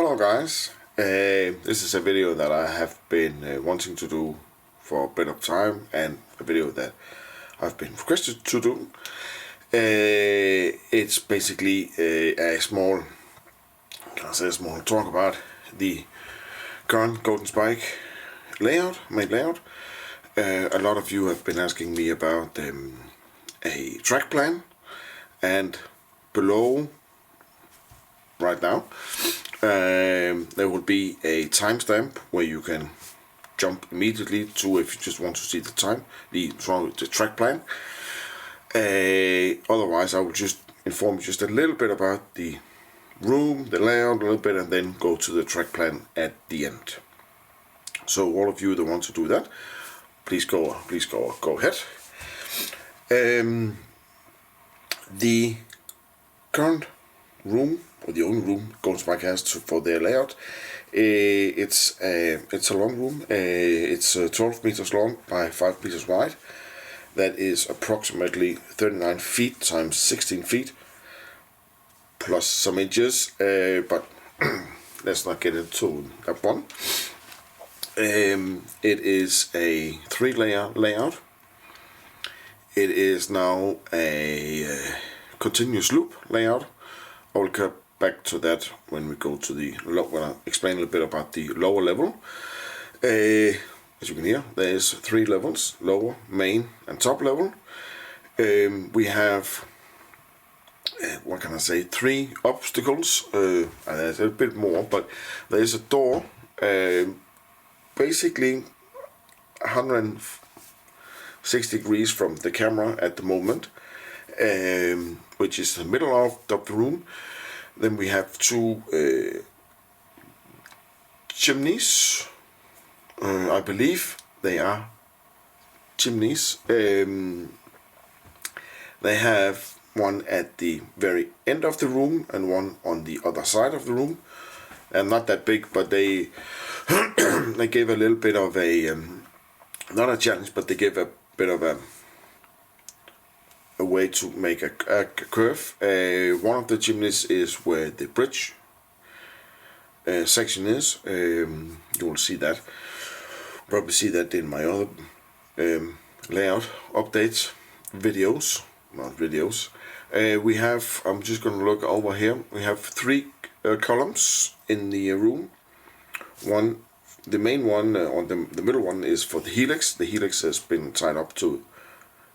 Hello guys, this is a video that I have been wanting to do for a bit of time, and a video that I've been requested to do. It's basically a small talk about the current GoldenSpike main layout. A lot of you have been asking me about a track plan, and below right now there will be a timestamp where you can jump immediately to, if you just want to see the time, the track plan. Otherwise I will just inform you just a little bit about the room, the layout a little bit, and then go to the track plan at the end. So all of you that want to do that, please go ahead. The current room, or the only room GoldenSpike has for their layout, it's a long room. It's 12 meters long by 5 meters wide. That is approximately 39 feet times 16 feet plus some inches, but let's not get into that one. It is a 3-layer layout. It is now a continuous loop layout. I will come back to that when we go to when I explain a little bit about the lower level. As you can hear, there is 3 levels: lower, main, and top level. We have, what can I say, 3 obstacles. And there's a bit more, but there is a door, basically 160 degrees from the camera at the moment, which is the middle of the room. Then we have 2 chimneys. I believe they are chimneys. They have one at the very end of the room and one on the other side of the room, and not that big, but they they gave a little bit of a not a challenge, but they gave a bit of a way to make a curve. One of the chimneys is where the bridge section is. You will see that, probably see that in my other layout updates videos, not videos. We have, I'm just going to look over here, we have 3 columns in the room. One, the main one, or the middle one, is for the helix. The helix has been tied up to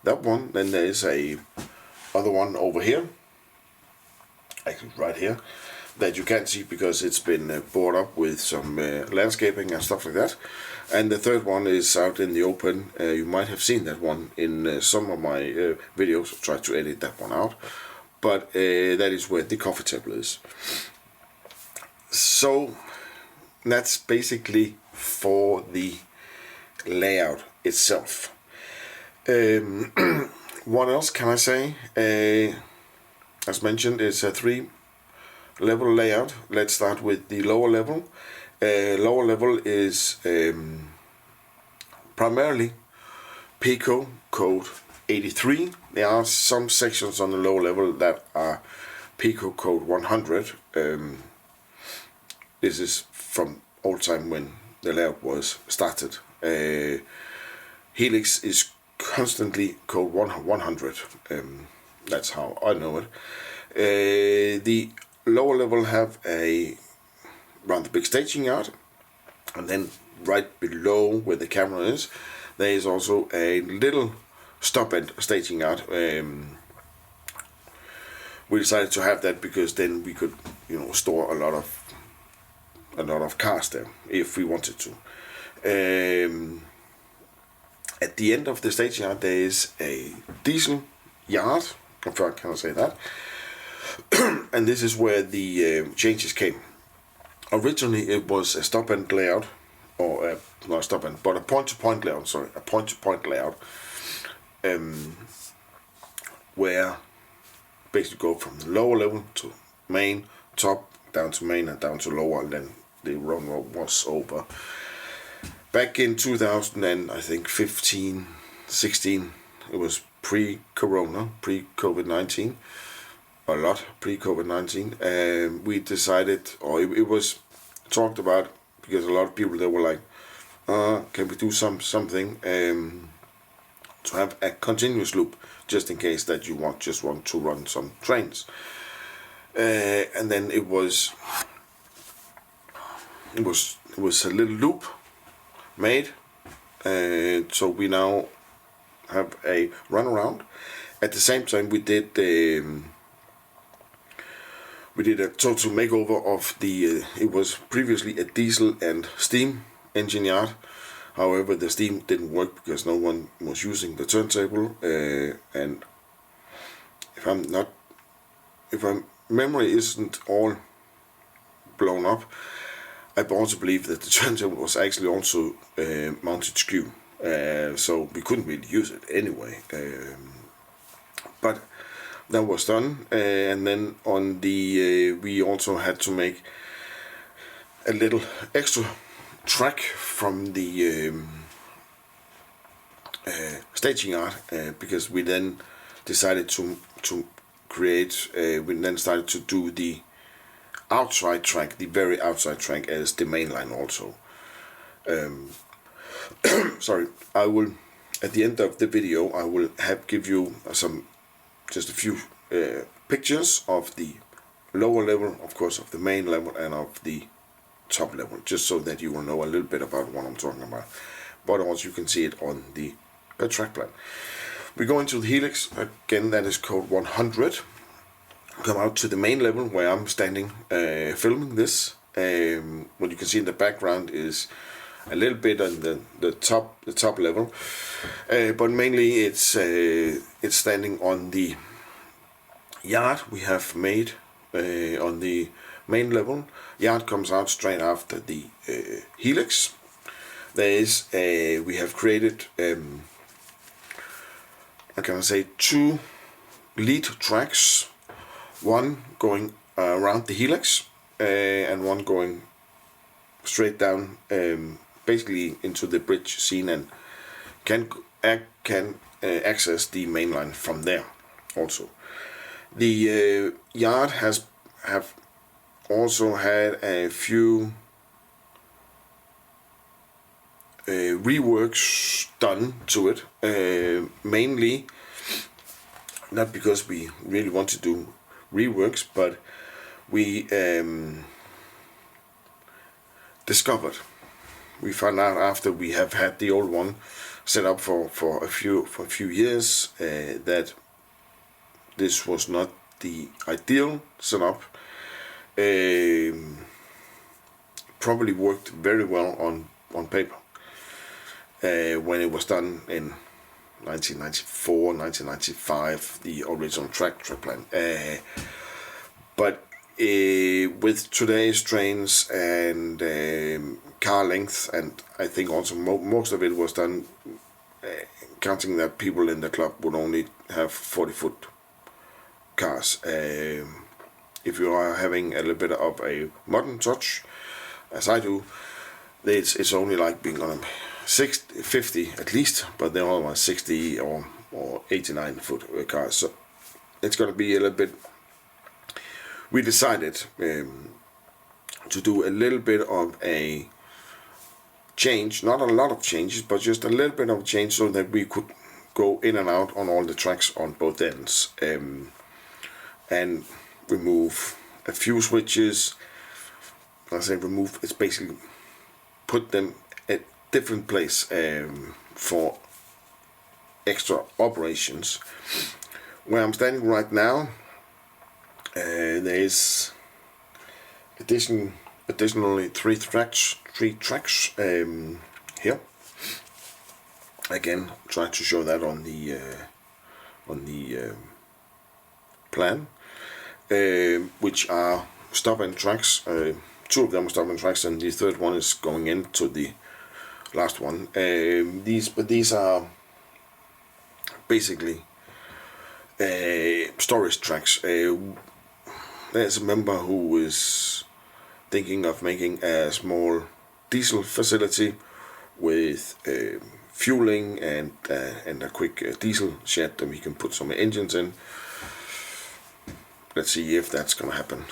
that one. Then there is a other one over here, actually right here, that you can't see because it's been bored up with some landscaping and stuff like that. And the third one is out in the open. You might have seen that one in some of my videos. I tried to edit that one out, but that is where the coffee table is. So that's basically for the layout itself. What else can I say? As mentioned, it's a 3-level layout. Let's start with the lower level. Lower level is primarily Pico code 83. There are some sections on the lower level that are Pico code 100. This is from old time when the layout was started. Helix is constantly code 100. That's how I know it. The lower level have a rather big staging yard, and then right below where the camera is, there is also a little stop-end staging yard. We decided to have that because then we could, store a lot of cars there if we wanted to. At the end of the staging yard, there is a diesel yard, if I can say that. And this is where the changes came. Originally it was a stop-end layout, or not a stop-end, but a point-to-point layout, layout, where basically go from the lower level to main, top, down to main, and down to lower, and then the run was over. Back in 2000 and I think 15, 16, it was pre-corona, pre-COVID-19, a lot pre-COVID-19, and we decided, or it was talked about, because a lot of people, they were like, can we do something to have a continuous loop, just in case that you just want to run some trains. And then it was a little loop made, so we now have a runaround. At the same time, we did a total makeover of the. It was previously a diesel and steam engine yard. However, the steam didn't work because no one was using the turntable, and if my memory isn't all blown up, I also believe that the turntable was actually also mounted skew, so we couldn't really use it anyway. But that was done, and then on the we also had to make a little extra track from the staging yard, because we then decided to create. We then started to do the outside track, the very outside track, as the main line also. Sorry, I will at the end of the video I will give you just a few pictures of the lower level, of course, of the main level, and of the top level, just so that you will know a little bit about what I'm talking about. But also you can see it on the track plan. We go into the helix again. That is code 100. Come out to the main level where I'm standing filming this. What you can see in the background is a little bit on the top level, but mainly it's standing on the yard we have made on the main level. Yard comes out straight after the helix. There is we have created how can I say, 2 lead tracks, one going around the helix and one going straight down, basically into the bridge scene, and can access the main line from there. Also, the yard have also had a few reworks done to it, mainly not because we really want to do reworks, but we we found out after we have had the old one set up for a few years that this was not the ideal setup. Probably worked very well on paper when it was done in 1994, 1995, the original Trackplan. But with today's trains and car length, and I think also most of it was done counting that people in the club would only have 40-foot cars. If you are having a little bit of a modern touch, as I do, it's only like being on a 50 at least, but they're almost 60 or 89-foot cars. So it's going to be a little bit. We decided to do a little bit of a change, not a lot of changes, but just a little bit of a change, so that we could go in and out on all the tracks on both ends, and remove a few switches. I say remove, it's basically put them at different place for extra operations. Where I'm standing right now, there is additionally three tracks here. Again, try to show that on the plan, which are stop-end tracks. 2 of them are stop-end tracks, and the third one is going into the last one. These are basically storage tracks. There's a member who is thinking of making a small diesel facility with fueling and a quick diesel shed that we can put some engines in. Let's see if that's gonna happen.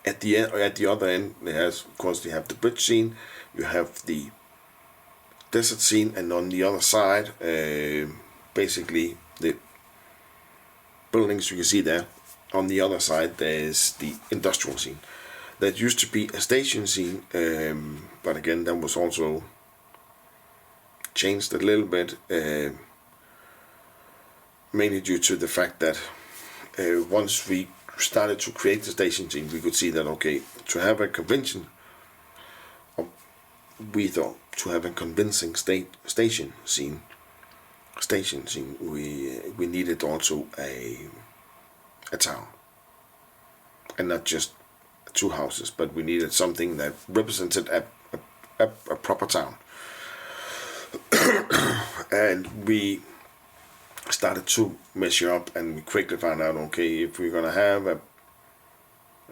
At the other end, of course, you have the bridge scene, you have the desert scene, and on the other side, basically the buildings you can see there. On the other side, there's the industrial scene. That used to be a station scene, but again, that was also changed a little bit, mainly due to the fact that once we started to create the station scene, we could see that, okay, to have a convention, we thought to have a convincing station scene, we needed also a town, and not just two houses, but we needed something that represented a proper town. And we started to measure up, and we quickly found out, okay, if we're gonna have a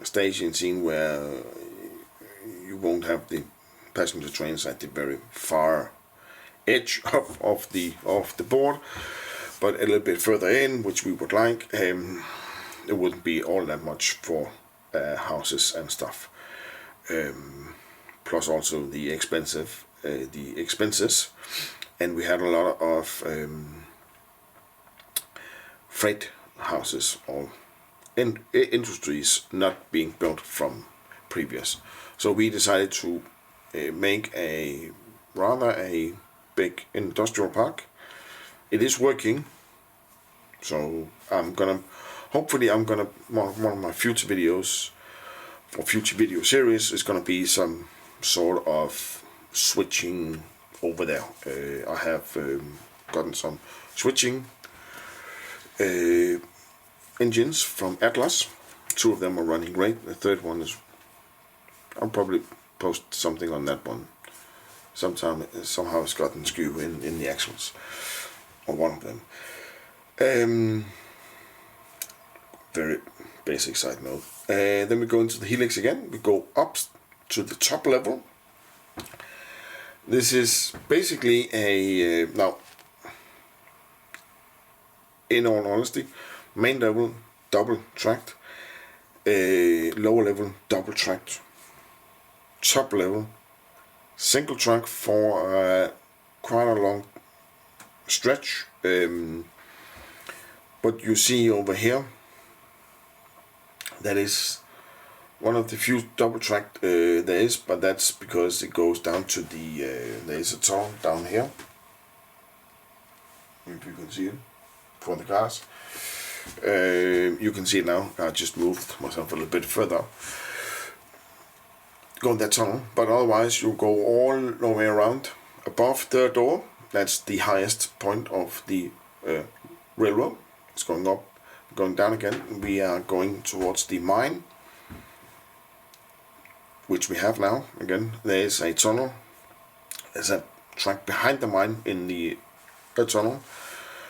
station scene where you won't have the passenger trains at the very far edge of the board, but a little bit further in, which we would like, it wouldn't be all that much for houses and stuff. Plus also the expenses, and we had a lot of freight houses or industries not being built from previous. So we decided to make a big industrial park. It is working, so hopefully I'm gonna one of my future videos or future video series is gonna be some sort of switching over there. I have gotten some switching engines from Atlas. 2 of them are running great. The third one is, I'll probably post something on that one. Somehow it's gotten skew in the axles on one of them. Very basic side note. Then we go into the helix again. We go up to the top level. This is basically a now, in all honesty, main level double tracked, lower level double tracked, top level single track for quite a long stretch. What you see over here, that is one of the few double tracked there is, but that's because it goes down to the there is a tunnel down here, if you can see it for the cars. You can see it now. I just moved myself a little bit further, go in that tunnel, but otherwise you go all the way around. Above the door, that's the highest point of the railroad. It's going up, going down again. We are going towards the mine, which we have now. Again, there is a tunnel. There's a track behind the mine in the tunnel.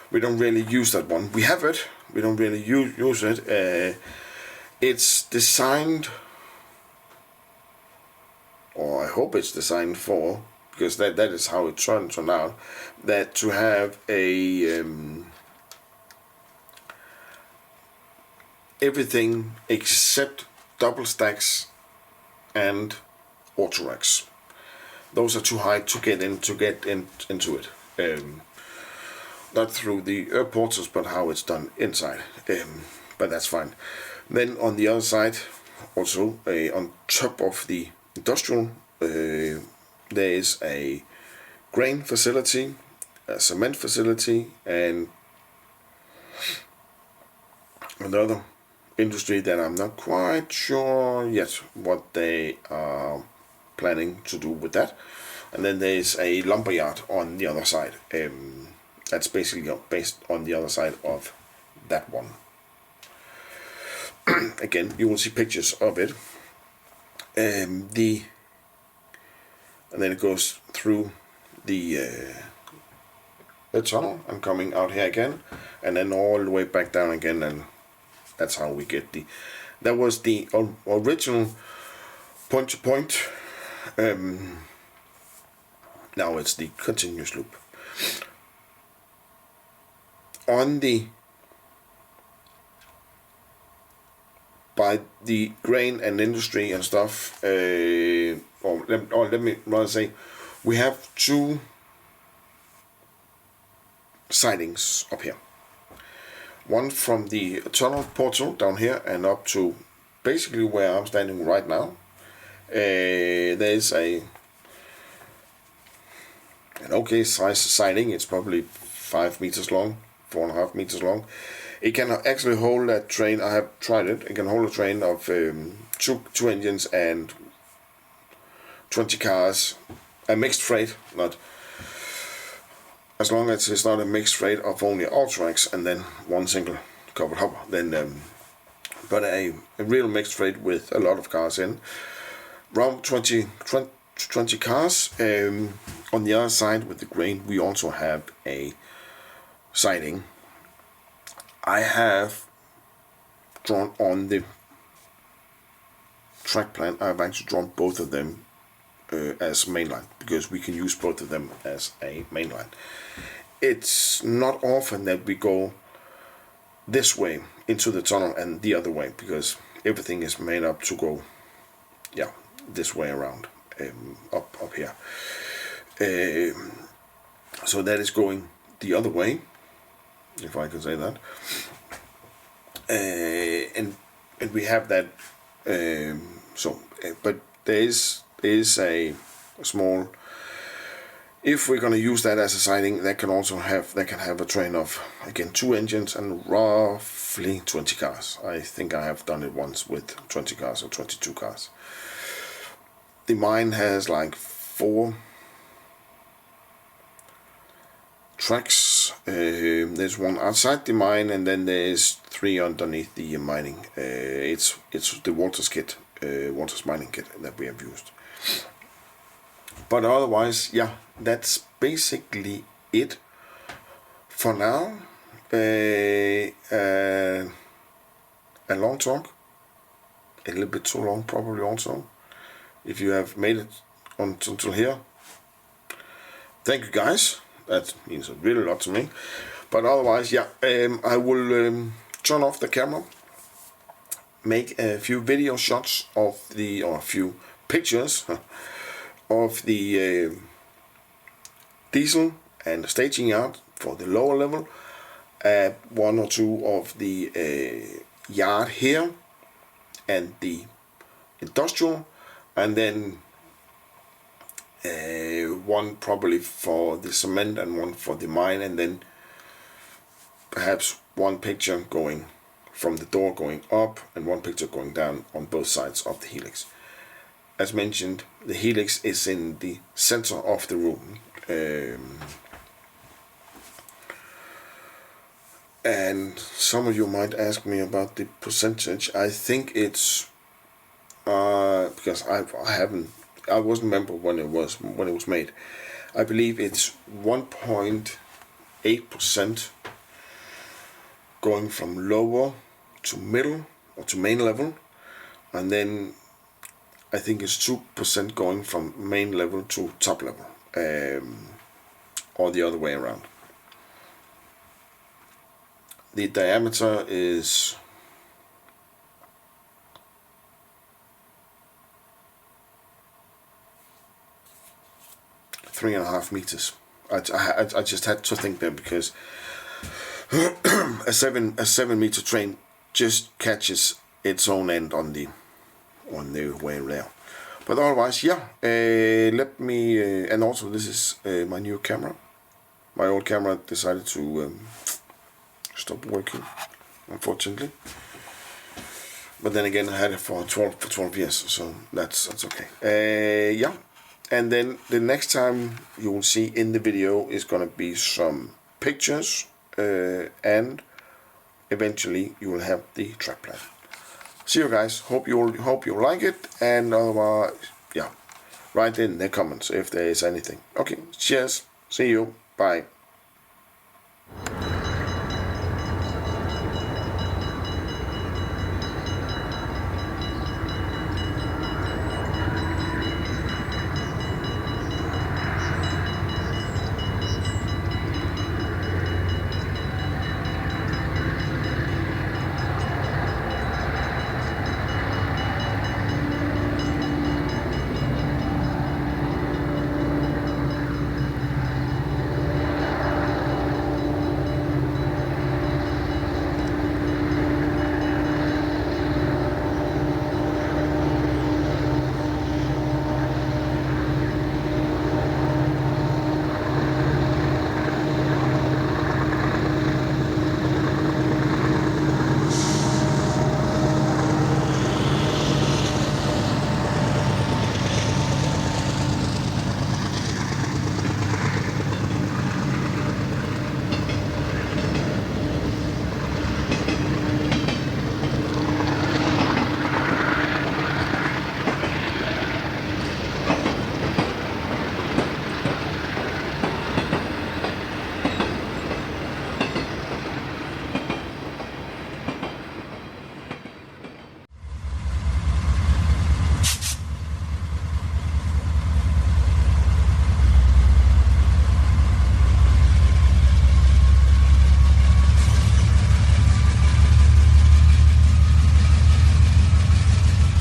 We don't really use that one. We have it. We don't really use it. It's designed, or I hope it's designed for, because that is how it turns out, that to have a everything except double stacks and auto racks. Those are too high to get into it. Not through the portals, but how it's done inside. But that's fine. Then on the other side, also on top of the industrial, there is a grain facility, a cement facility, and another industry that I'm not quite sure yet what they are planning to do with that. And then there's a lumber yard on the other side. That's basically based on the other side of that one. Again, you will see pictures of it. And then it goes through the tunnel and coming out here again, and then all the way back down again, and that's how we get that was the original point to point. Now it's the continuous loop. On the by the grain and industry and stuff, or let me rather say, we have 2 sightings up here. One from the tunnel portal down here and up to basically where I'm standing right now. There's an okay size sighting. It's probably 5 meters long, 4.5 meters long. It can actually hold a train. I have tried it. It can hold a train of two engines and 20 cars. A mixed freight, not as long as it's not a mixed freight of only all tracks and then one single covered hopper. Then, but a real mixed freight with a lot of cars in. Around 20 cars. On the other side with the grain, we also have a sighting. I have drawn on the track plan. I've actually drawn both of them as mainline, because we can use both of them as a mainline. It's not often that we go this way into the tunnel and the other way, because everything is made up to go, yeah, this way around, up here. So that is going the other way, if I can say that. And we have that. But there is a small. If we're gonna use that as a sighting, that can have a train of, again, 2 engines and roughly 20 cars. I think I have done it once with 20 cars or 22 cars. The mine has like 4 tracks. There's one outside the mine, and then there's 3 underneath the mining. It's the Walters kit, Walters mining kit that we have used. But otherwise, yeah, that's basically it for now. A long talk, a little bit too long probably also. If you have made it until here, thank you guys. That means a really lot to me. But otherwise, yeah, I will turn off the camera, make a few video shots of or a few pictures of the diesel and the staging yard for the lower level, 1 or 2 of the yard here and the industrial, and then 1 probably for the cement and 1 for the mine, and then perhaps 1 picture going from the door going up and 1 picture going down on both sides of the helix. As mentioned, the helix is in the center of the room, and some of you might ask me about the percentage. I think it's because I wasn't remember when it was made. I believe it's 1.8% going from lower to middle or to main level, and then I think it's 2% going from main level to top level, or the other way around. The diameter is 3.5 meters. I just had to think there, because a 7 meter train just catches its own end on the way there. But otherwise, yeah, let me and also this is my new camera. My old camera decided to stop working, unfortunately. But then again, I had it for 12 years, so that's okay. Yeah, and then the next time you will see in the video is gonna be some pictures, and eventually you will have the track plan. See you guys. Hope you like it, and otherwise, yeah, write in the comments if there is anything. Okay, cheers. See you. Bye.